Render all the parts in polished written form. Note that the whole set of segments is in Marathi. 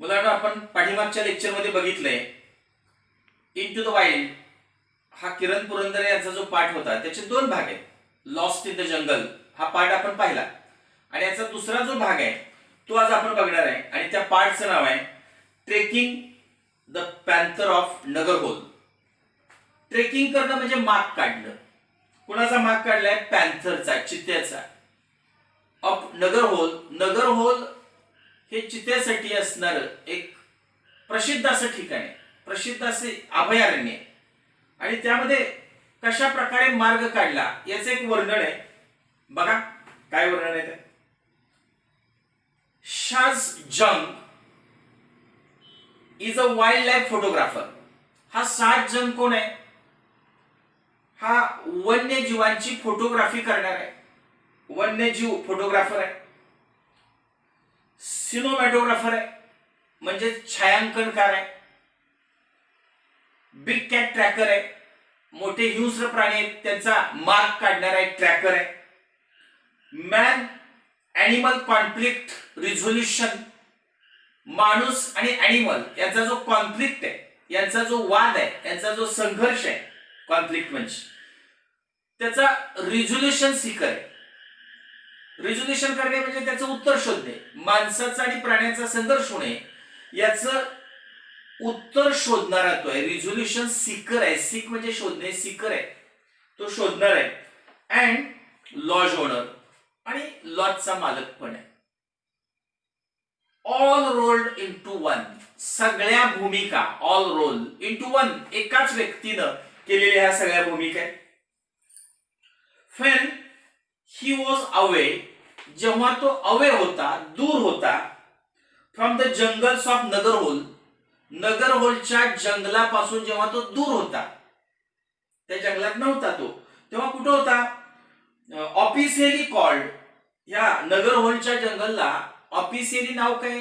मुलांना आपण पाठीमागच्या लेक्चरमध्ये बघितलंय इन टू द वाईल्ड हा किरण पुरंदरे यांचा जो पाठ होता त्याचे दोन भाग आहेत. लॉस्ट इन द जंगल हा पाठ आपण पाहिला आणि याचा दुसरा जो भाग आहे तो आज आपण बघणार आहे आणि त्या पाठचं नाव आहे trekking the panther of Nagarhole. Trekking करणं म्हणजे माग काढणं. कुणाचा माग काढलाय? पॅन्थरचा, चित्त्याचा. ऑफ नगरहोल. नगरहोल हे चित्त्यासाठी असणारं एक प्रसिद्ध असं ठिकाण आहे, प्रसिद्ध असे अभयारण्य आहे आणि त्यामध्ये कशा प्रकारे मार्ग काढला याचं एक वर्णन आहे. बघा काय वर्णन आहे ते. Shaaz Jung is a wild life photographer. हा शाज जंग कोण आहे? हा वन्यजीवांची फोटोग्राफी करणार आहे, वन्यजीव फोटोग्राफर आहे, सिनेमॅटोग्राफर आहे म्हणजे छायांकनकार आहे, बिग कॅट ट्रॅकर आहे, मोठे हिंस्र प्राणी आहेत त्यांचा मार्ग काढणारा एक ट्रॅकर आहे, मॅन ॲनिमल कॉन्फ्लिक्ट रिझोल्युशन. माणूस आणि ॲनिमल यांचा जो कॉन्फ्लिक्ट आहे, यांचा जो वाद आहे, यांचा जो संघर्ष आहे, कॉन्फ्लिक्ट म्हणजे त्याचा रिझोल्युशन सीकर आहे. रिझोल्युशन करणे म्हणजे त्याचं उत्तर शोधणे. माणसाचा आणि प्राण्याचा संघर्ष होणे याचं उत्तर शोधणारा तो आहे. रिझोल्युशन सीकर आहे. सीक म्हणजे शोधणे, सीकर आहे तो शोधणार आहे. अँड लॉज ओनर आणि लॉजचा मालक पण आहे. All rolled into one. सगळ्या भूमिका ऑल रोल इनटू वन, एकाच व्यक्तीनं केलेल्या ह्या सगळ्या भूमिका आहेत. When he was away, जेव्हा तो अवे होता, दूर होता, from the jungles of Nagarhole, नगरहोलच्या जंगलापासून जेव्हा तो दूर होता, त्या जंगलात नव्हता तो, तेव्हा कुठं होता? Officially called. या नगरहोलच्या जंगलला ऑफिशियली नाव काय?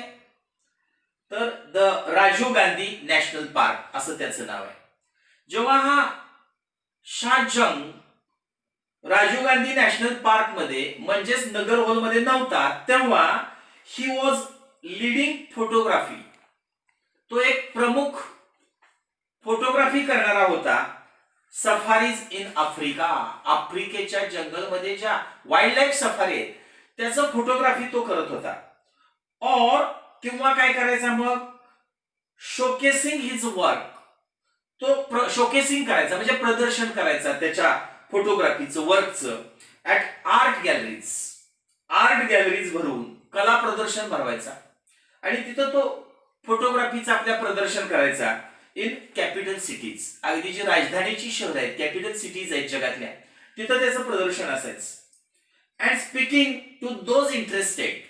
तर the Rajiv Gandhi national park असं त्याचं नाव आहे. जेव्हा हा शाह जंग राजीव गांधी नॅशनल पार्क मध्ये म्हणजेच नगरहोल मध्ये नव्हता तेव्हा ही वॉज लीडिंग फोटोग्राफी. तो एक प्रमुख फोटोग्राफी करणारा होता. Safaris in Africa. आफ्रिकेच्या जंगलमध्ये ज्या वाईल्ड लाईफ सफारी आहेत त्याचं फोटोग्राफी तो करत होता. और किंवा काय करायचा मग? Showcasing his work. तो शोकेसिंग करायचा म्हणजे प्रदर्शन करायचा त्याच्या फोटोग्राफीचं, वर्कचं at art galleries. Art galleries भरून कला प्रदर्शन भरवायचा आणि तिथं तो फोटोग्राफीचं आपल्या प्रदर्शन करायचा इन कॅपिटल सिटीज. अगदी जी राजधानीची शहर आहेत, कॅपिटल सिटीज आहेत जगातल्या, तिथं त्याचं प्रदर्शन असायचं. And speaking to those interested.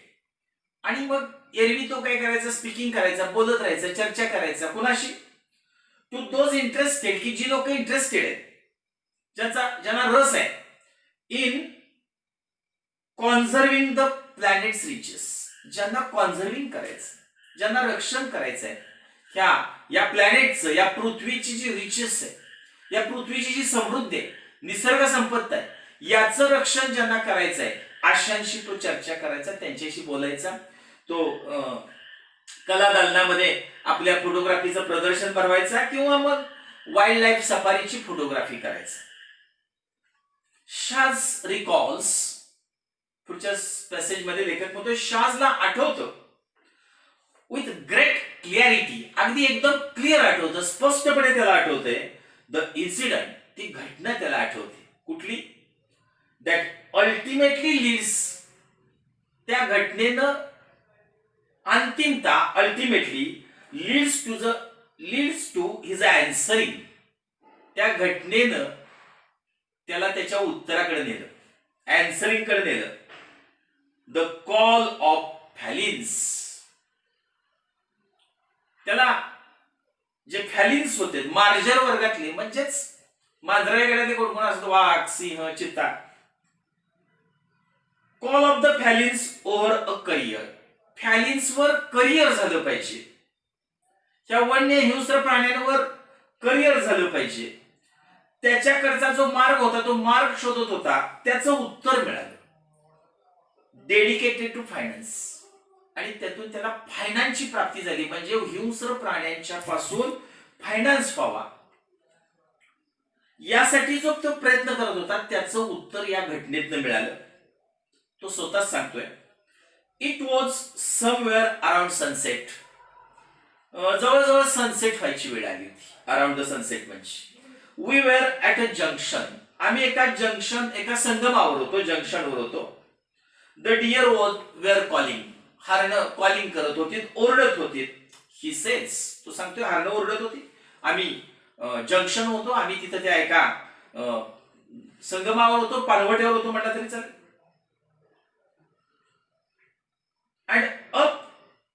आणि मग एरवी तो काय करायचा? स्पीकिंग करायचा, बोलत राहायचा, चर्चा करायचा. कुणाशी? टू दोज इंटरेस्टेड, की जी लोक इंटरेस्टेड आहेत, ज्यांना रस आहे इन कॉन्झर्विंग द प्लॅनेट्स रिचेस. ज्यांना कॉन्झर्विंग करायचं, ज्यांना रक्षण करायचं आहे या प्लॅनेटचं, या पृथ्वीची जी रिचेस आहे, या पृथ्वीची जी समृद्धी आहे, निसर्ग संपत्ती आहे, याचं रक्षण ज्यांना करायचं आहे अशांशी तो चर्चा करायचा, त्यांच्याशी बोलायचा. तो कला दालनामध्ये आपल्या फोटोग्राफीचं प्रदर्शन भरवायचा किंवा मग वाईल्ड लाईफ सफारीची फोटोग्राफी करायचा. शाज रिकॉल्स. पुढच्या पॅसेज मध्ये लेखक म्हणतो शाजला आठवतं विथ ग्रेट क्लिअरिटी. अगदी एकदम क्लिअर आठवतं, स्पष्टपणे त्याला आठवतंय. The incident. ती घटना त्याला आठवते. कुठली? That ultimately leads. त्या घटनेनं अंतिमता ultimately leads to his answering. त्या घटनेनं त्याला त्याच्या उत्तराकडे नेलं, अँसरिंग कडे नेलं. The call of felines. त्याला जे फॅलिन्स होते मार्जर वर्गातले म्हणजेच मांजराकडे कोण कोण असतो? वाघ, सिंह, चित्ता. Call of the felines over a career. फॅलिन्सवर करिअर झालं पाहिजे, त्या वन्य हिंस्र प्राण्यांवर करिअर झालं पाहिजे. त्याच्याकडचा जो मार्ग होता तो मार्ग शोधत होता, त्याचं उत्तर मिळालं. Dedicated to finance. आणि त्यातून त्याला फायनान्सची प्राप्ती झाली, म्हणजे हिंस्र प्राण्यांच्या पासून फायनान्स व्हावा, यासाठी जो तो प्रयत्न करत होता त्याचं उत्तर या घटनेतनं मिळालं. तो स्वतःच सांगतोय, it was somewhere around sunset. जवळजवळ सनसेट व्हायची वेळ आली होती. अराउंड द सनसेट म्हणजे we were at a junction. आम्ही एका संगमावर होतो, जंक्शनवर होतो. The deer was were calling. हरणं कॉलिंग करत होती, ओरडत होती. ही सेज, तो सांगतोय हरणं ओरडत होती. आम्ही जंक्शन होतो, आम्ही तिथं त्या एका संगमावर होतो, पाणवट्यावर होतो म्हटलं तरी चालेल. And up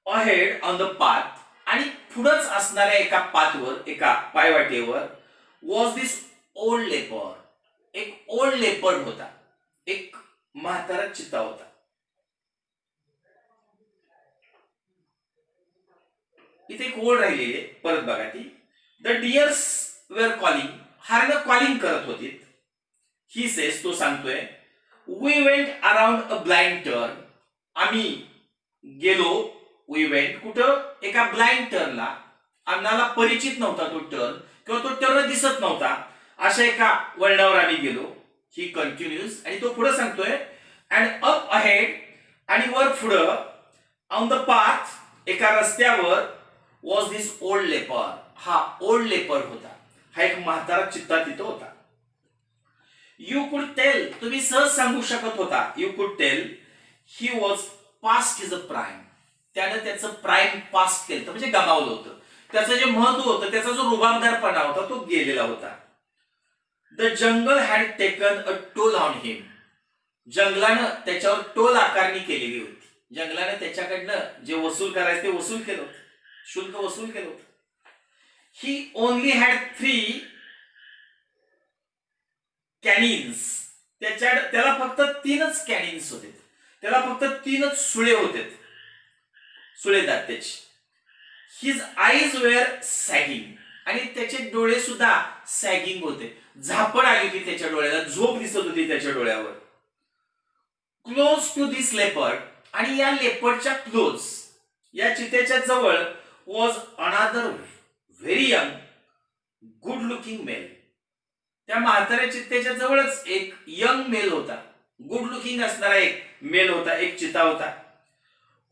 ahead on the path, आणि पुढंच असणाऱ्या एका पाथवर, एका पायवाटेवर, वॉज दिस ओल्ड लेपर. एक ओल्ड लेपर्ड होता, एक म्हातारा चित्ता होता. इथे एक ओळ राहिलेली आहे, परत बघा ती. The deers were calling. हरणं कॉलिंग करत होती. ही सेज, तो सांगतोय, we went around a blind turn. आम्ही गेलो, वी वेंट कुठं, एका ब्लाइंड टर्नला. आम्हाला परिचित नव्हता तो टर्न, किंवा तो टर्न दिसत नव्हता, अशा एका वळणावर आम्ही गेलो. ही कंटिन्यूज, आणि तो पुढे सांगतोय, अँड अप अहेड, आणि वर पुढं, ऑन द पाथ, एका रस्त्यावर, वॉज दिस ओल्ड लेपर. हा ओल्ड लेपर होता, हा एक म्हातारा चित्ता तिथं होता. यू कुड टेल, तुम्ही सहज सांगू शकत होता, you could tell he was past his a prime. त्यानं त्याचं प्राईम पास्ट केलं, म्हणजे गमावलं होतं. त्याचं जे महत्व होतं, त्याचा जो रुबाबदारपणा होता, तो गेलेला होता. The jungle had taken a toll on him. जंगलानं त्याच्यावर टोल आकारणी केलेली होती. जंगलानं त्याच्याकडनं जे वसूल करायचं ते वसूल केलं होतं, शुल्क वसूल केलं होतं. ही ओनली हॅड 3 कॅनिन्स. त्याला फक्त 3च कॅनिन्स होते, त्याला फक्त 3च सुळे होते, सुळेदात त्याची. हिज आईज वेअर सॅगिंग, आणि त्याचे डोळे सुद्धा सॅगिंग होते, झापड आली होती त्याच्या डोळ्याला, झोप दिसत होती त्याच्या डोळ्यावर. क्लोज टू दिस लेपर्ड, आणि या लेपर्डच्या क्लोज, या चितेच्या जवळ, was another very young good looking male. त्या म्हाताऱ्या चित्तेच्या जवळच एक यंग मेल होता, गुड लुकिंग असणारा एक मेल होता, एक चिता होता.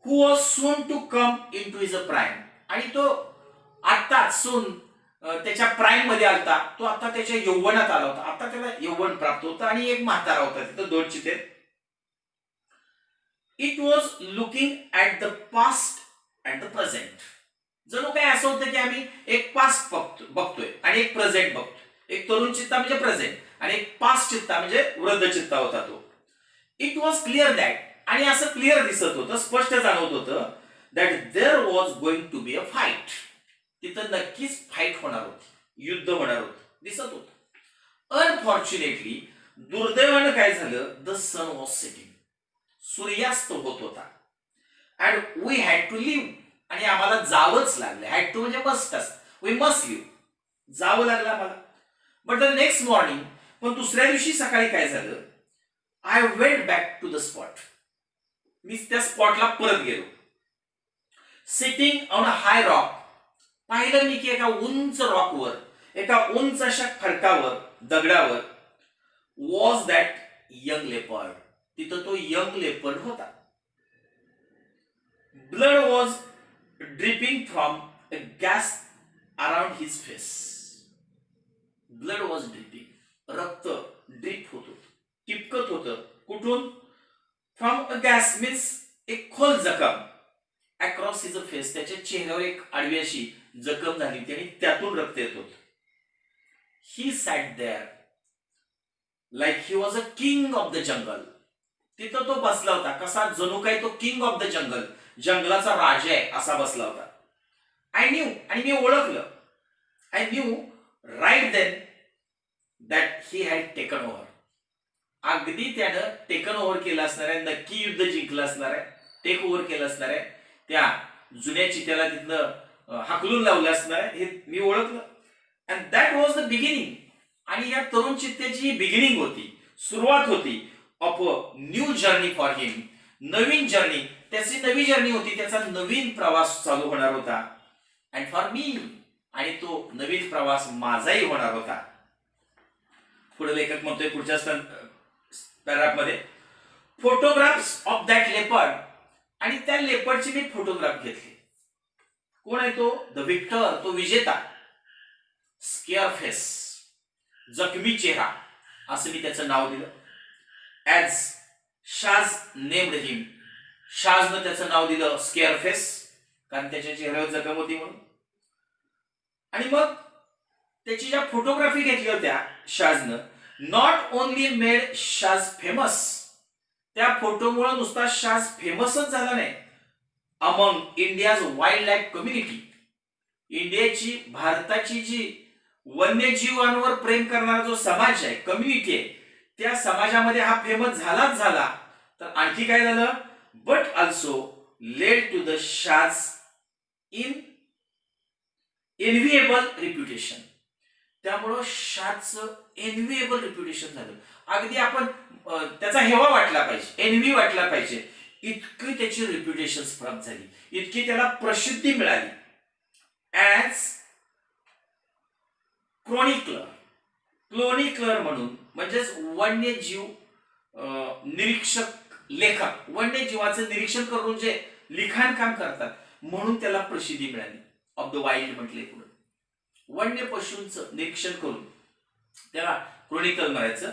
Who was soon to come into his a prime, आणि तो आता सून त्याच्या प्राईम मध्ये आलता, तो आता त्याच्या यौवनात आला होता, आता त्याला यौवन प्राप्त होतं. आणि एक म्हातारा होता तिथं, 2 चिते. It was looking at the past and the present. जणू काय असं होतं की आम्ही एक पास्ट बघतोय आणि एक प्रेझेंट बघतोय. एक तरुण चित्ता म्हणजे प्रेझेंट, आणि एक पास्ट चित्ता म्हणजे वृद्ध चित्ता होता तो. इट वॉज क्लिअर दॅट, आणि असं क्लिअर दिसत होतं, स्पष्ट जाणवत होतं, that there was going to be a fight. तिथं नक्कीच फाईट होणार होती, युद्ध होणार होतं, दिसत होतं. अनफॉर्च्युनेटली, दुर्दैवानं काय झालं, द सन वॉज सेटिंग. सूर्यास्त होत होता. And we had to leave, आणि आम्हाला जावंच लागलं. हॅड टू म्हणजे मस्ट असतं, वी मस्ट लिव्ह, जावं लागलं आम्हाला. बट द नेक्स्ट मॉर्निंग, पण दुसऱ्या दिवशी सकाळी काय झालं, I went back to the spot. मी त्या स्पॉटला परत गेलो. Sitting on a high rock, पाहिलं मी की एका उंच रॉकवर, एका उंच अशा खडकावर, दगडावर, वॉज दॅट यंग लेपर्ड. तिथं तो यंग लेपर्ड होता. Blood was dripping from a gas around his face. Blood was dripping, रक्त ड्रिप होत होतं, टिपकत होतं. कुठून? फ्रॉम अ गॅस मीन्स एक खोल जखम, अक्रॉस हिज फेस, त्याच्या चेहऱ्यावर एक आडवी अशी जखम झाली होती, आणि त्यातून रक्त येत होतं. He sat there like he was a king of the jungle. तिथं तो बसला होता, कसा, जणू काही तो किंग ऑफ द जंगल, जंगलाचा राजा आहे असा बसला होता. आय न्यू, आणि मी ओळखलं, I knew right then that he had taken over. अगदी त्यानं टेकन ओव्हर केलं असणार आहे, नक्की युद्ध जिंकलं असणार आहे, टेक ओव्हर केलं असणार आहे, त्या जुन्या चित्याला तिथनं हाकलून लावलं असणार आहे, हे मी ओळखलं. And that was the beginning, आणि या तरुण चित्त्याची बिगिनिंग होती, सुरुवात होती, of a new journey for him. Naveen journey, त्याची नवी जर्नी होती, त्याचा नवीन प्रवास चालू होणार होता. अँड फॉर मी, आणि तो नवीन प्रवास माझाही होणार होता. पुढे लेखक म्हणतोय पुढच्या पॅराग्राफ मध्ये, फोटोग्राफ्स ऑफ दॅट लेपर्ड, आणि त्या लेपर्डची मी फोटोग्राफ घेतली. कोण आहे तो? द विक्टर, तो विजेता. स्केअर फेस, जखमी चेहरा, असं मी त्याचं नाव दिलं. ॲज शाज नेम्ड हिम, शाजनं त्याचं नाव दिलं स्केअर फेस, कारण त्याच्या चेहऱ्यावर जखम होती म्हणून. आणि मग त्याची ज्या फोटोग्राफी घेतल्या होत्या शाजनं, not only made Shaaz famous, त्या फोटोमुळे नुसता शाज फेमसच झाला नाही, among India's wild life community, इंडियाची, भारताची जी वन्यजीवांवर प्रेम करणारा जो समाज आहे, कम्युनिटी आहे, त्या समाजामध्ये हा फेमस झालाच झाला. तर आणखी काय झालं? But also led to the Shaaz an enviable reputation, त्यामुळं शाजचं एनव्हिएबल रिप्युटेशन झालं. अगदी आपण त्याचा हेवा वाटला पाहिजे, एनव्ही वाटला पाहिजे, इतकी त्याची रिप्युटेशन प्राप्त झाली, इतकी त्याला प्रसिद्धी मिळाली. ॲज क्रोनिकलर म्हणून, म्हणजेच वन्यजीव निरीक्षक, लेखक, वन्यजीवाचं निरीक्षण करून जे लिखाण काम करतात म्हणून त्याला प्रसिद्धी मिळाली. ऑफ द वाईल्ड म्हटले पुढे, वन्य पशूंचं निरीक्षण करून त्याला क्रोनिकल म्हणायचं.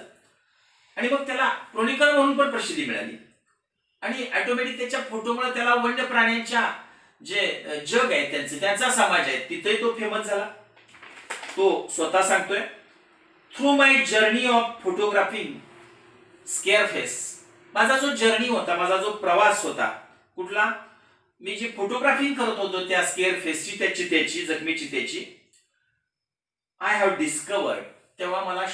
आणि मग त्याला क्रोनिकल म्हणून पण प्रसिद्धी मिळाली. आणि ऑटोमॅटिक त्याच्या फोटोमुळे त्याला वन्य प्राण्यांच्या जे जग आहे त्यांचा समाज आहे तिथेही तो फेमस झाला. तो स्वतः सांगतोय, through my journey of photographing Scarface, माझा जो जर्नी होता, माझा जो प्रवास होता, कुठला? मी जी फोटोग्राफिंग करत होतो त्या स्केअर फेसची, त्या चितेची, जखमी चितेची, आय हॅव डिस्कवर्ड, तेव्हा मला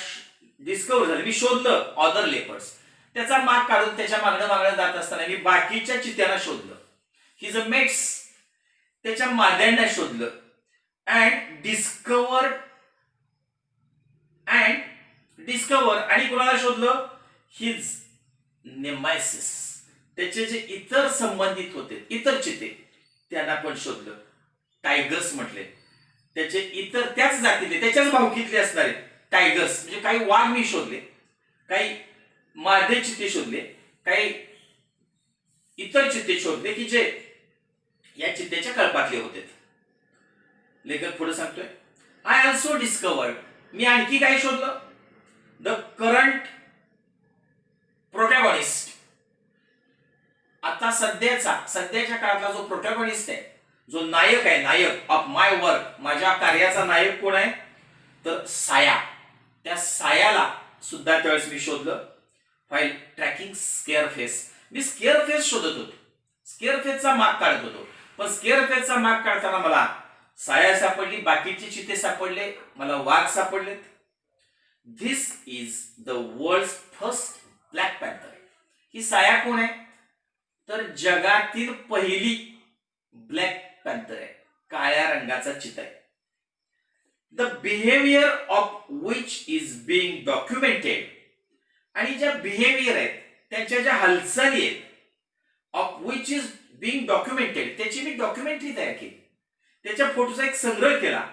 डिस्कवर झालं, मी शोधलं ऑदर लेपर्ड्स, त्याचा माग काढून त्याच्या मागणं जात असताना मी बाकीच्या चित्यांना शोधलं. हिज मेट्स, त्याच्या माद्यांना शोधलं. अँड डिस्कवर, आणि कोणाला शोधलं? हिज नेमायसिस, त्याचे जे इतर संबंधित होते, इतर चिते, त्यांना पण शोधलं. टायगर्स म्हटले, त्याचे इतर त्याच जातीतले, त्याच्याच भावकीतले असणारे टायगर्स, म्हणजे काही वाघ मी शोधले, काही मादे चित्ते शोधले, काही इतर चित्ते शोधले की जे या चित्तेच्या कळपातले होते. लेखक पुढे सांगतोय, आय ऑल्सो डिस्कवर्ड, मी आणखी काय शोधलं? द करंट प्रोटॅगॉनिस्ट, आता सध्याच्या काळातला जो प्रोटॅगॉनिस्ट आहे, जो नायक आहे, नायक ऑफ माय वर्क, माझ्या कार्याचा नायक कोण आहे? तर साया. त्या सायाला सुद्धा त्यावेळेस मी शोधलं. फाईल ट्रॅकिंग स्केअर फेस, मी स्केअर फेस शोधत होतो, स्केअर फेसचा माग काढत होतो. पण स्केअर फेसचा माग काढताना मला साया सापडली, बाकीचे चिते सापडले, मला वाघ सापडलेत. This is the world first black panther, ही साया कोण आहे? तर जगातील पहिली ब्लॅक पॅन्थर आहे, काळ्या रंगाचा चिता आहे. The behaviour of which is being documented, आणि ज्या बिहेवियर आहेत, त्यांच्या ज्या हालचाली आहेत, of which is being documented, त्याची मी डॉक्युमेंटरी तयार केली, त्याच्या फोटोचा एक संग्रह केला.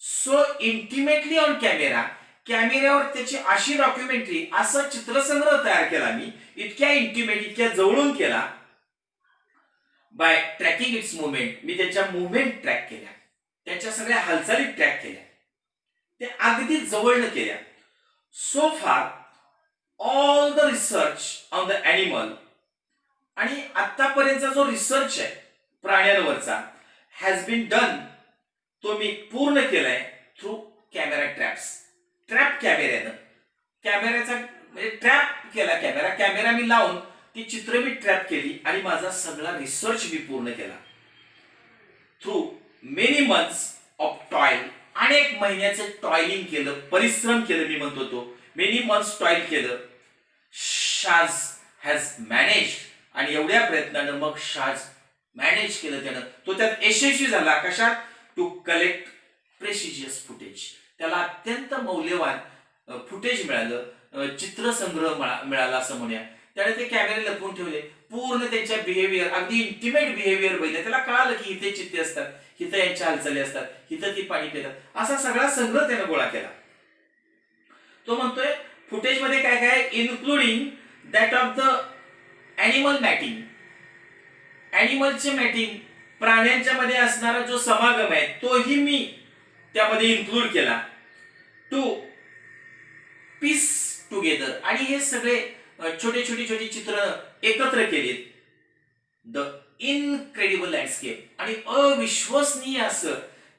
सो इंटिमेटली ऑन कॅमेरा, कॅमेऱ्यावर त्याची अशी डॉक्युमेंटरी, असा चित्रसंग्रह तयार केला मी, इतक्या इंटिमेट, इतक्या जवळून केला. बाय ट्रॅकिंग इट्स मुवमेंट, मी त्याच्या मुवमेंट ट्रॅक केल्या, त्याच्या सगळ्या हालचाली ट्रॅक केल्या, ते अगदी जवळनं केल्या. सो फार all the research on the animal, आणि आतापर्यंतचा जो रिसर्च आहे प्राण्यांवरचा, हॅज बीन डन, तो मी पूर्ण केलाय थ्रू कॅमेरा ट्रॅप्स, ट्रॅप कॅमेऱ्यानं, कॅमेऱ्याचा म्हणजे ट्रॅप केला कॅमेरा मी लावून ती चित्र मी ट्रॅप केली, आणि माझा सगळा रिसर्च मी पूर्ण केला. Through many months of toil, अनेक महिन्याचं टॉयलिंग केलं, परिश्रम केलं, मी म्हणतो तो मेनी मंथ्स टॉयल केलं. शाज हॅज मॅनेज, आणि एवढ्या प्रयत्नानं मग शाज मॅनेज केलं त्यानं, तो त्यात यशस्वी झाला. कशात? टू कलेक्ट प्रेसिजियस फुटेज, त्याला अत्यंत मौल्यवान फुटेज मिळालं, चित्रसंग्रह मिळाला असं म्हणूया. त्याने ते कॅमेरे लपवून ठेवले. पूर्ण त्यांच्या बिहेवियर, अगदी इंटिमेट बिहेवियर बघितलं, त्याला कळालं की इथे चित्ते असतात, इथं यांच्या हालचाली असतात, इथं ती पाणी पितात, असा सगळा संग्रह त्यानं गोळा केला. तो म्हणतोय फुटेजमध्ये काय काय, including that of the animal mating, ॲनिमलचे मॅटिंग, प्राण्यांच्या मध्ये असणारा जो समागम आहे तोही मी त्यामध्ये इन्क्लूड केला, टू पीस टुगेदर, आणि हे सगळे छोटे छोटी चित्र एकत्र केलीत. द इनक्रेडिबल लँडस्केप, आणि अविश्वसनीय असं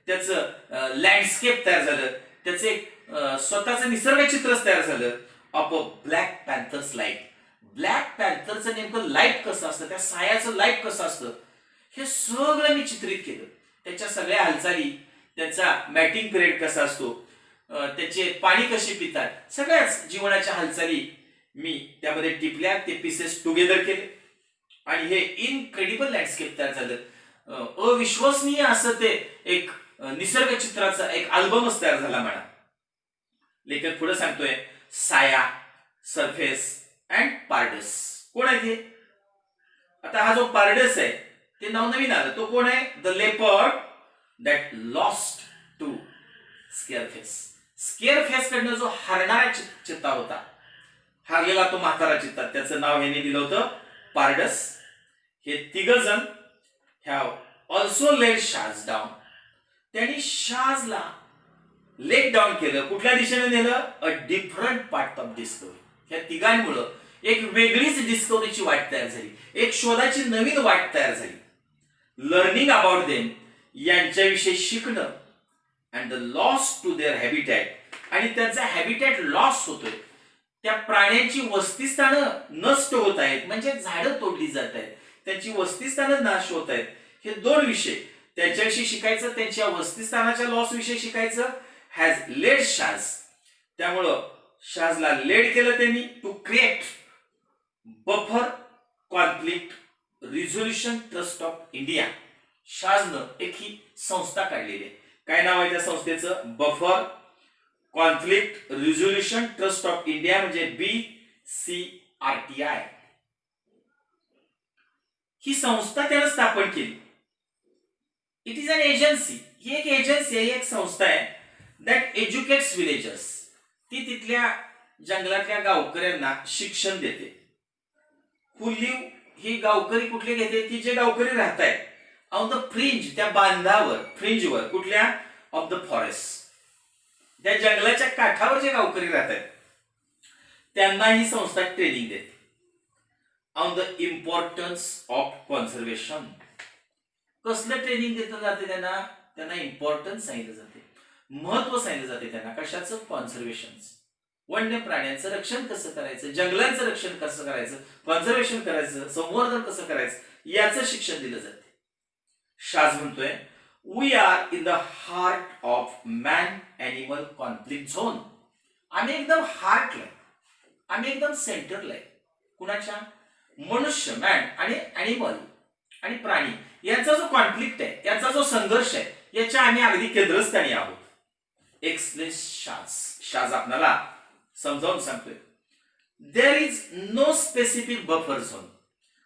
त्याचं लँडस्केप तयार झालं, त्याचं एक स्वतःचं निसर्ग चित्रच तयार झालं. Of a black panthers light, black पॅन्थरचं नेमकं लाईट कसं असतं, त्या सायाचं लाईट कसं असतं, हे सगळं मी चित्रित केलं. त्याच्या सगळ्या हालचाली, त्यांचा मॅटिंग पिरियड कसा असतो, त्याचे पाणी कसे पितात, सगळ्याच जीवनाच्या हालचाली मी त्यामध्ये टिपल्या, ते पीसेस टुगेदर केले, आणि हे इनक्रेडिबल लँडस्केप तयार झालं. अविश्वसनीय असं ते एक निसर्ग चित्राचा एक अल्बमच तयार झाला म्हणा. लेखक पुढे सांगतोय, साया, सरफेस अँड पार्डस. कोण आहे ते? आता हा जो पार्डस आहे ते नाव नवीन आलं, तो कोण आहे? The leopard that lost to Scarface. Scarface कडनं जो हरणारा चित्ता होता, हारलेला तो म्हातारा चित्ता, त्याचं नाव ह्याने दिलं होतं पार्डस. हे तिघ जण have also led Shaaz down, त्यांनी शाजला लेट डाऊन केलं. कुठल्या दिशेने नेलं? A different part of discovery. ह्या तिघांमुळं एक वेगळीच डिस्कवरीची वाट तयार झाली, एक शोधाची नवीन वाट तयार झाली. लर्निंग अबाउट देम, यांच्याविषयी शिकणं, and the loss to their habitat, आणि त्यांचा हॅबिटॅट लॉस होतोय, त्या प्राण्यांची वस्तीस्थानं नष्ट होत आहेत, म्हणजे झाडं तोडली जात आहेत, त्यांची वस्तीस्थानं नाश होत आहेत. हे दोन विषय त्यांच्याविषयी शिकायचं, त्यांच्या वस्तीस्थानाच्या लॉस विषयी शिकायचं. हॅज लेड शाज, त्यामुळं शाजला लेड केलं त्यांनी to create buffer conflict resolution trust of India. शाजनं एक ही संस्था काढलेली आहे. काय नाव आहे त्या संस्थेचं? Buffer conflict resolution trust of India, म्हणजे BCRTI. ही संस्था त्यानं स्थापन केली. इट इज अन एजन्सी, ही एक एजन्सी आहे, एक संस्था आहे दॅट एज्युकेट्स विलेजर्स. ती तिथल्या जंगलातल्या गावकऱ्यांना शिक्षण देते. हु लिव्ह, ही गावकरी कुठले घेते? ती जे गावकरी राहत आहेत ऑन द फ्रिंज, त्या बांधावर, फ्रिंजवर, कुठल्या? ऑफ द फॉरेस्ट, त्या जंगलाच्या काठावर जे गावकरी राहतात त्यांना ही संस्था ट्रेनिंग देते on the importance of conservation. कसलं ट्रेनिंग दिलं जाते त्यांना? त्यांना इम्पॉर्टन्स सांगितलं जाते, महत्व सांगितलं जाते त्यांना. कशाचं? कॉन्झर्वेशन. वन्य प्राण्यांचं रक्षण कसं करायचं, जंगलांचं रक्षण कसं करायचं, कॉन्झर्वेशन करायचं, संवर्धन कसं करायचं, याचं शिक्षण दिलं जाते. शाज म्हणतोय, we are in the heart of man animal conflict zone. आम्ही एकदम हार्टला, आम्ही एकदम सेंटरला आहे. कुणाच्या? मनुष्य, मॅन, आणि ॲनिमल आणि प्राणी यांचा जो कॉन्फ्लिक्ट आहे, याचा जो संघर्ष आहे, याच्या आम्ही अगदी केंद्रस्थानी आहोत. एक्सप्लेन शाज. शाज आपल्याला समजावून सांगतोय, there is no specific buffer zone.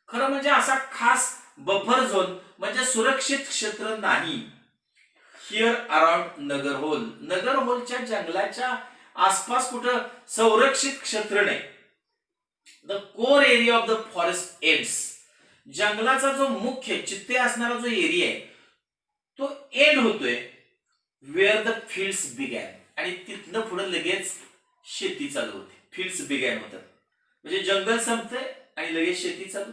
खरं म्हणजे असा खास बफर झोन म्हणजे सुरक्षित क्षेत्र नाही. हिअर अराउंड नगरहोल, नगरहोलच्या जंगलाच्या आसपास कुठं संरक्षित क्षेत्र नाही. The core area of the forest ends, जंगलाचा जो मुख्य चित्ते असणारा जो एरिया आहे तो एंड होतोय वेअर द फील्ड्स बिगॅन, आणि तिथनं पुढे लगेच शेती चालू होते. फील्ड्स बिगॅन होतात म्हणजे जंगल संपतंय आणि लगेच शेती चालू.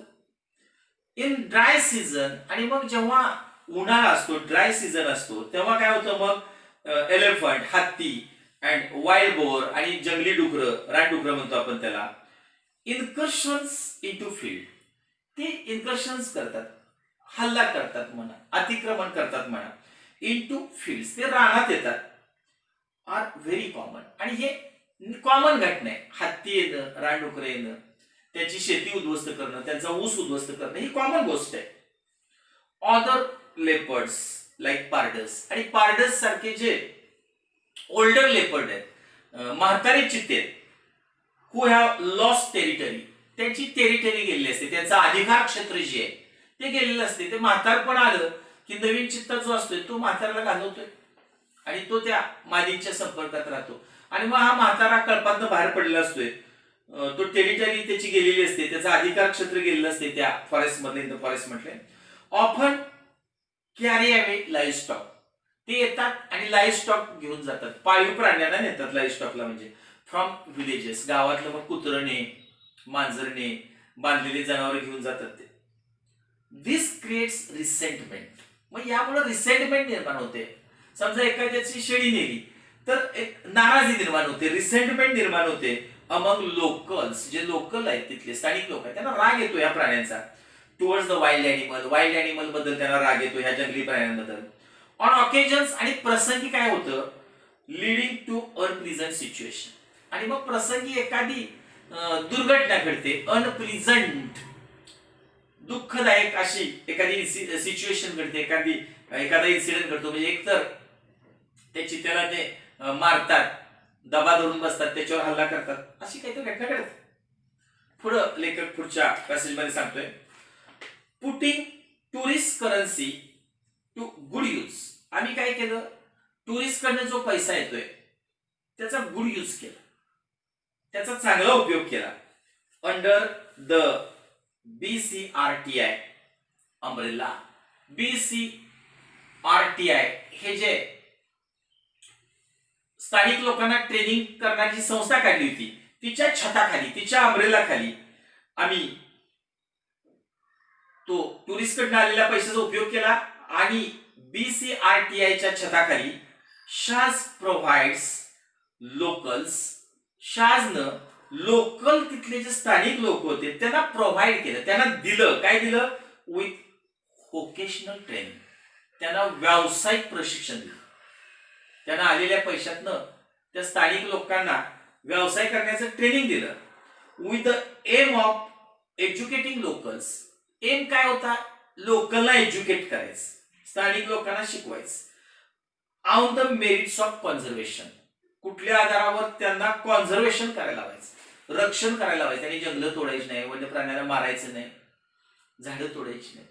इन ड्राय सीझन, आणि मग जेव्हा उन्हाळा असतो, ड्राय सीझन असतो, तेव्हा काय होतं? मग एलिफंट, हत्ती अँड वाईल्ड बोर, आणि जंगली डुकरं, रानडुकरं म्हणतो आपण त्याला, इन्कर्शन्स इनटू फील्ड. ते इन्कर्शन्स करतात, हल्ला करतात म्हणा, अतिक्रमण करतात म्हणा, इनटू फील्ड्स, ते रानात येतात. आर व्हेरी कॉमन, आणि हे कॉमन घटना आहे. हत्ती येणं, रानडुकरं येणं, त्याची शेती उद्ध्वस्त करणं, त्यांचा ऊस उद्ध्वस्त करणं, ही कॉमन गोष्ट आहे. ऑदर लेपर्ड्स लाईक पार्डस, आणि पार्डस सारखे जे ओल्डर लेपर्ड आहेत, म्हातारे चित्ते, हु हॅव लॉस्ट टेरिटरी, त्यांची टेरिटरी गेलेली असते, त्यांचा अधिकार क्षेत्र जे आहे ते गेलेलं असते. ते म्हातारपण आलं की नवीन चित्ता जो असतोय तो म्हाताऱ्याला घालवतोय आणि तो त्या मादीच्या संपर्कात राहतो. आणि मग हा म्हातारा कळपातनं बाहेर पडलेला असतोय, तो टेरिटरी त्याची गेलेली असते, त्याचा अधिकार क्षेत्र गेलेलं असते त्या फॉरेस्ट मधले. इन द फॉरेस्ट म्हटले often carry away live stock. ते येतात आणि लाईव्ह स्टॉक घेऊन जातात, पाळीव प्राण्यांना नेतात लाईव्ह स्टॉकला, म्हणजे फ्रॉम विलेजेस, गावातलं मग कुत्रणे मांजरणे बांधलेले जनावर घेऊन जातात ते. दिस क्रिएट्स रिसेंटमेंट. मग यामुळे रिसेंटमेंट निर्माण होते. समजा एखाद्याची शेळी नेली तर एक नाराजी निर्माण होते, रिसेंटमेंट निर्माण होते अमंग लोकल्स. जे लोकल आहेत तिथले स्थानिक लोक आहेत त्यांना राग येतो या प्राण्यांचा. Towards the wild animal, wild animal बद्दल त्यांना राग येतो ह्या जंगली प्राण्यांबद्दल. ऑन ऑकेजन्स, आणि प्रसंगी काय होतं, लिडिंग टू अनप्लीझंट सिच्युएशन. आणि मग प्रसंगी एखादी दुर्घटना घडते, अनप्लीझंट दुःखदायक अशी एखादी सिच्युएशन घडते, एखादा इन्सिडेंट घडतो. म्हणजे एकतर त्याची त्याला ते मारतात, दबा धरून बसतात, त्याच्यावर हल्ला करतात, अशी काहीतरी घटना घडते. पुढं लेखक पुढच्या पॅसेजमध्ये सांगतोय, putting tourist currency to good use. आम्ही काय केलं, टुरिस्ट कडनं जो पैसा येतोय त्याचा गुड यूज केला, त्याचा चांगला उपयोग केला. Under the BCRTI umbrella. BCRTI हे जे स्थानिक लोकांना ट्रेनिंग करणारी संस्था काढली होती, तिच्या छताखाली, तिच्या अम्ब्रेला खाली आम्ही तो टुरिस्ट कडनं आलेल्या पैशाचा उपयोग केला. आणि BCRTIच्या छताखाली शाज प्रोव्हाइड्स लोकल्स. शाजनं लोकल तिथले जे स्थानिक लोक होते त्यांना प्रोव्हाइड केलं, त्यांना दिलं. काय दिलं, विथ व्होकेशनल ट्रेनिंग. त्यांना व्यावसायिक प्रशिक्षण दिलं. त्यांना आलेल्या पैशातनं त्या स्थानिक लोकांना व्यवसाय करण्याचं ट्रेनिंग दिलं. With the aim of educating locals. Aim काय होता, लोकलला एज्युकेट करायचं, स्थानिक लोकांना शिकवायचं. On the merits of conservation. कुठल्या आधारावर त्यांना कॉन्झर्वेशन करायला लावायचं, रक्षण करायला लावायचं. त्यांनी जंगलं तोडायची नाही, वन्य प्राण्याला मारायचं नाही, झाडं तोडायची नाही,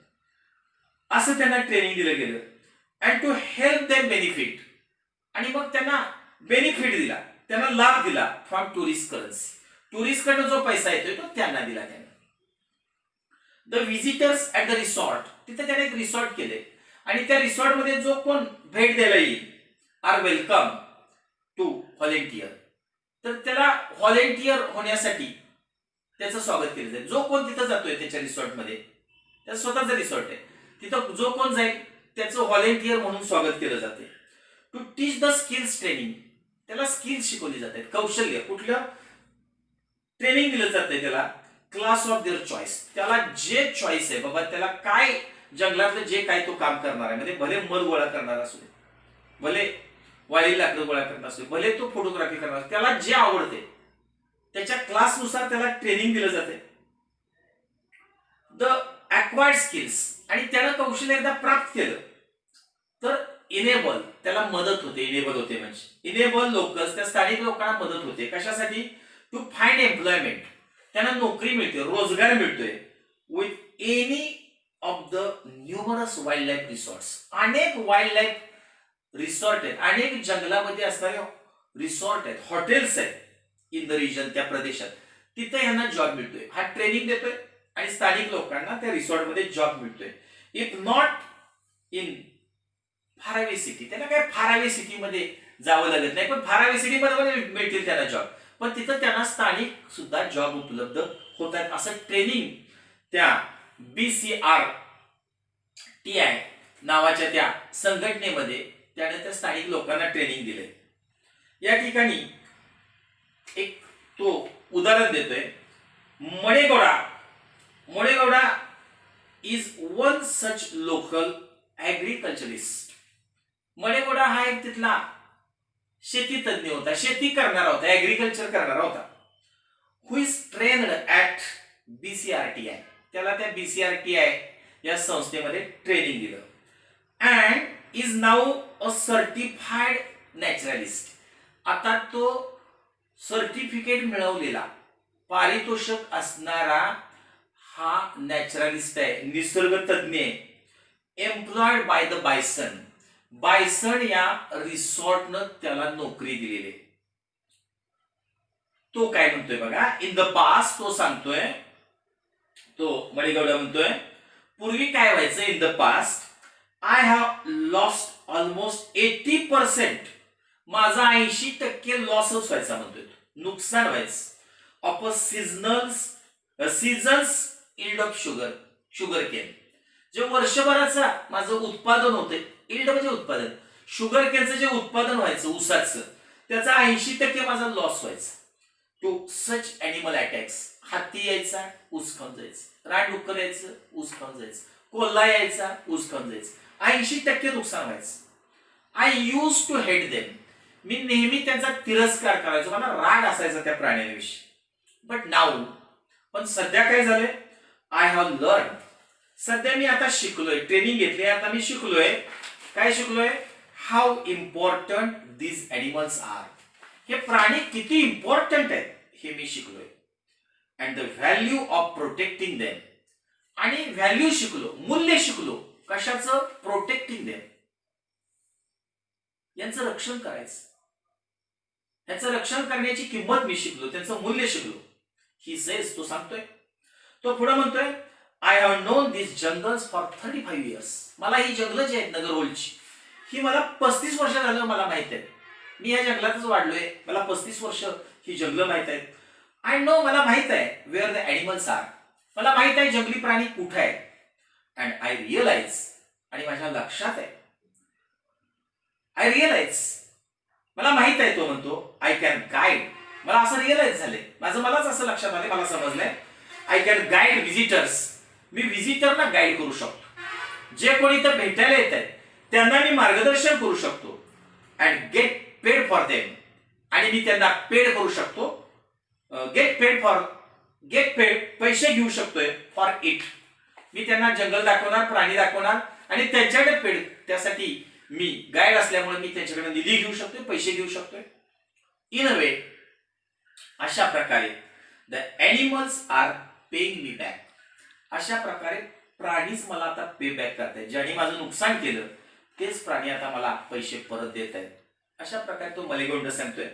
असं त्यांना ट्रेनिंग दिलं गेलं. And to help them benefit. आणि मग त्यांना बेनिफिट दिला, त्यांना लाभ दिला फ्रॉम टुरिस्ट करन्सी. टुरिस्ट कडनं जो पैसा येतोय तो त्यांना दिला त्याने. The visitors at the resort. तिथे त्याने एक रिसॉर्ट केले आणि त्या रिसॉर्ट मध्ये जो कोण भेट द्यायला येईल आर वेलकम टू व्हॉलेंटियर. तर त्याला व्हॉलेंटियर होण्यासाठी त्याचं स्वागत केलं जाईल. जो कोण तिथं जातोय त्याच्या रिसॉर्टमध्ये, त्याचं स्वतःचं रिसॉर्ट आहे, तिथं जो कोण जाईल त्याचं व्हॉलेंटियर म्हणून स्वागत केलं जाते. To teach the skills training. त्याला स्किल्स शिकवली जाते, कौशल्य. कुठलं ट्रेनिंग दिलं जाते त्याला, क्लास ऑफ देअर चॉईस. त्याला जे चॉईस आहे बाबा, त्याला काय जंगलातलं जे काय तो काम करणार आहे, म्हणजे भले मध गोळा करणार असू दे, भले वाळी लाकडं गोळा करणार असू दे, भले तो फोटोग्राफी करणार, त्याला जे आवडते त्याच्या क्लासनुसार त्याला ट्रेनिंग दिलं जाते. The acquired skills. आणि त्यानं कौशल्य एकदा प्राप्त केलं तर इनेबल, त्याला मदत होते. इनेबल होते म्हणजे इनेबल लोकल्स, त्या स्थानिक लोकांना मदत होते. कशासाठी, टू फाइंड एम्प्लॉयमेंट. त्यांना नोकरी मिळते, रोजगार मिळतोय. With any of the numerous wild life resorts. अनेक वाईल्ड लाईफ रिसॉर्ट आहेत, अनेक जंगलामध्ये असणारे रिसॉर्ट आहेत, हॉटेल्स आहेत इन द रिजन, त्या प्रदेशात. तिथे यांना जॉब मिळतोय. हा ट्रेनिंग देतोय आणि स्थानिक लोकांना त्या रिसॉर्टमध्ये जॉब मिळतोय. If not in faraway city. त्यांना काय फारावे सिटीमध्ये जावं लागत नाही, पण फारावे सिटीमध्ये मिळतील त्यांना जॉब, पण तिथं त्यांना स्थानिक सुद्धा जॉब उपलब्ध होत आहेत. असं ट्रेनिंग त्या BCRTI नावाच्या त्या संघटनेमध्ये त्याने त्या स्थानिक लोकांना ट्रेनिंग दिले. या ठिकाणी एक तो उदाहरण देतोय. मडेगौडा इज वन सच लोकल ऍग्रिकल्चरिस्ट. मडेगौडा हा एक तिथला शेती तज्ञ होता, शेती करणारा होता, ऍग्रिकल्चर करणारा होता. हु इज ट्रेन्ड ऍट BCRTI. त्याला त्या BCRTI या संस्थेमध्ये ट्रेनिंग दिलं. And is now a certified naturalist. आता तो सर्टिफिकेट मिळवलेला पारितोषिक असणारा हा नॅचरलिस्ट आहे, निसर्ग तज्ञ आहे. Employed by the bison. Bison या रिसॉर्टनं त्याला नोकरी दिलेली आहे. तो काय म्हणतोय बघा, इन द पास्ट तो सांगतोय, तो मळीगौडा म्हणतोय, पूर्वी काय व्हायचं, in the past I have lost almost 80%. माझा 80% लॉसच व्हायचा म्हणतोय, नुकसान व्हायचं. Of a seasons yield of sugar cane. जे वर्षभराचा माझं उत्पादन होतं, इल्ड म्हणजे उत्पादन, शुगर केनचं जे उत्पादन व्हायचं ऊसाचं, त्याचा 80% माझा लॉस व्हायचा. To such animal attacks. हत्ती यायचा, ऊस खाऊन जायचं. रानडुक्कर यायचं, ऊस खाऊन जायचं. कोल्हा यायचा, ऊस खाऊन जायचं. 80% नुकसान व्हायचं. I use to hate them. मी नेहमी त्यांचा तिरस्कार करायचो, मला राग असायचा त्या प्राण्यांविषयी. बट नाऊ, पण सध्या काय झालंय, आय हॅव लर्न. सध्या मी आता शिकलोय, ट्रेनिंग घेतली, आता मी शिकलोय. काय शिकलोय, how important these animals are. हे प्राणी किती इम्पॉर्टंट आहेत हे मी शिकलोय. And the value of protecting them. आणि व्हॅल्यू शिकलो, मूल्य शिकलो. कशाचं, प्रोटेक्टिंग देम. यांचं रक्षण करायचं, याचं रक्षण करण्याची किंमत मी शिकलो, त्यांचं मूल्य शिकलो. ही सेज, तो सांगतोय. तो पुढे म्हणतोय, I have non this jungles for 35 years. मला ही जंगलं जी आहेत नगरहोलची, ही मला 35 वर्ष झालं मला माहित आहे. मी या जंगलातच वाढलोय, मला 35 वर्ष ही जंगलं माहित आहेत. आय नो, मला माहित आहे वेअर द एनिमल्स आर. मला माहित आहे जंगली प्राणी कुठे आहेत. अँड आय रिअलाइज, आणि माझ्या लक्षात आहे, आय रिअलाइज, मला माहित आहे. तो म्हणतो, आय कॅन गाईड. मला असं रिअलाइज झालंय, मलाच असं लक्षात आलंय, मला समजलंय. I can guide visitors. मी व्हिजिटरना गाईड करू शकतो. जे कोणी इथं भेटायला येत आहेत त्यांना मी मार्गदर्शन करू शकतो. And get paid for them. आणि मी त्यांना पेड करू शकतो. गेट पेड, पैसे घेऊ शकतोय फॉर इट. मी त्यांना जंगल दाखवणार, प्राणी दाखवणार, आणि त्यांच्याकडे पेड, त्यासाठी मी गाईड असल्यामुळे मी त्यांच्याकडे निधी घेऊ शकतोय, पैसे घेऊ शकतोय. इन अ वे, अशा प्रकारे the animals are paying me back. अशा प्रकारे प्राणीच मला आता पे बॅक करतायत. ज्यांनी माझं नुकसान केलं तेच प्राणी आता मला पैसे परत देत आहेत. अशा प्रकारे तो मलिगौंड सांगतोय.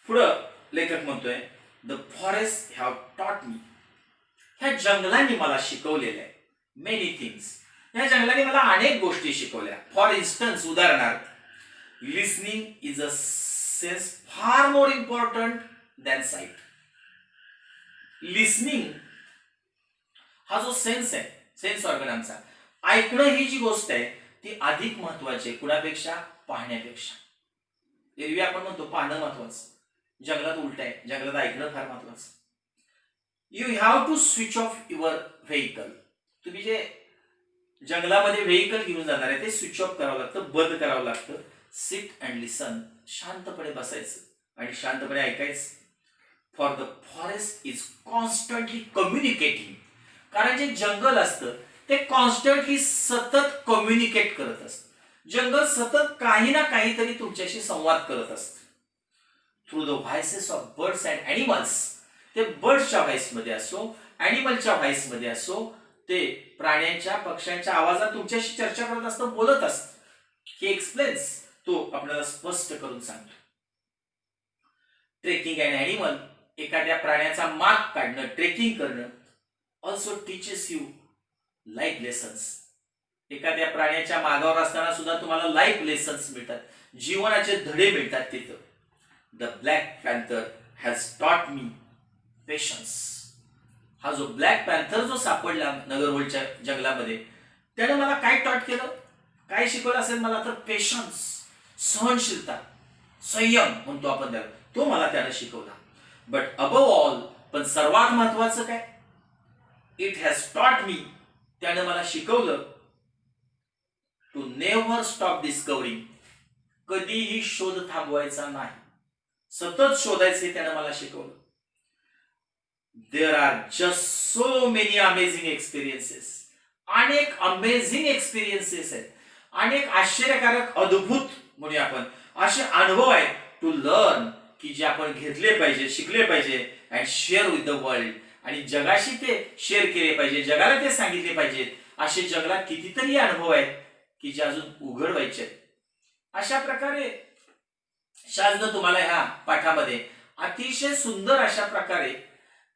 पुढं लेखक म्हणतोय, the forest have taught me. ह्या जंगलांनी मला शिकवलेलं आहे मेनी थिंग्स. ह्या जंगलांनी मला अनेक गोष्टी शिकवल्या. फॉर इन्स्टन्स, उदाहरणार्थ, लिसनिंग इज अ सेन्स फार more important than site. Listening हा जो सेन्स आहे, सेन्स ऑर्गन आमचा, ऐकणं ही जी गोष्ट आहे ती अधिक महत्वाची आहे कुणापेक्षा, पाहण्यापेक्षा. एरवी आपण म्हणतो पाहणं महत्वाचं, जंगलात उलट आहे, जंगलात ऐकणं फार महत्वाचं. You have to switch off your vehicle. तुम्ही जे जंगलामध्ये व्हेकल घेऊन जाणार आहे ते स्विच ऑफ करावं लागतं, बंद करावं लागतं. सिट अँड लिसन. शांतपणे बसायचं आणि शांतपणे ऐकायचं. For the forest is constantly communicating. कारण जे जंगल असतं ते कॉन्स्टंटली सतत कम्युनिकेट करत असतं. जंगल सतत काही ना काहीतरी तुमच्याशी संवाद करत असतं. Through the voices of birds and animals. ते बर्ड्सच्या व्हॉइसमध्ये असो, ॲनिमलच्या व्हॉइसमध्ये असो, ते प्राण्यांच्या, पक्ष्यांच्या आवाजात तुमच्याशी चर्चा करत असतं, बोलत असतं. ही एक्सप्लेन्स, तो आपल्याला स्पष्ट करून सांगतो. Trekking and animal. एखाद्या प्राण्याचा माग काढणं, ट्रेकिंग करणं. Also teaches you life lessons. एखाद्या प्राण्याच्या मागावर असताना सुद्धा तुम्हाला लाईफ लेसन्स मिळतात, जीवनाचे धडे मिळतात तिथं. The black panther has taught me patience. हा जो ब्लॅक पॅन्थर जो सापडला नगरहोलच्या जंगलामध्ये, त्याने मला काय टॉट केलं, काय शिकवलं असेल मला, तर पेशन्स, सहनशीलता, संयम म्हणतो आपण त्याला, तो मला त्याने शिकवला. बट अबव ऑल, पण सर्वात महत्वाचं काय, इट हॅज टॉट मी, त्याने मला शिकवलं टू नेव्हर स्टॉप डिस्कवरिंग. कधीही शोध थांबवायचा नाही, सतत शोधायचे, त्याने मला शिकवलं. There are just so many amazing experiences. अनेक अमेझिंग एक्सपिरियन्सेस आहेत, अनेक आश्चर्यकारक, अद्भुत म्हणूया आपण, असे अनुभव आहेत टू लर्न, की जे आपण घेतले पाहिजे, शिकले पाहिजे and share with the world, आणि जगाशी ते शेअर केले पाहिजे, जगाला ते सांगितले पाहिजेत. असे जगाला कितीतरी अनुभव आहेत की जे अजून उघड व्हायचे आहेत. अशा प्रकारे शास्त्र तुम्हाला ह्या पाठामध्ये अतिशय सुंदर अशा प्रकारे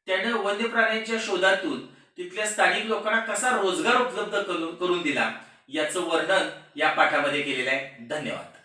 त्याने वन्य प्राण्यांच्या शोधातून तिथल्या स्थानिक लोकांना कसा रोजगार उपलब्ध करून दिला याचं वर्णन या पाठामध्ये केलेलं आहे. धन्यवाद.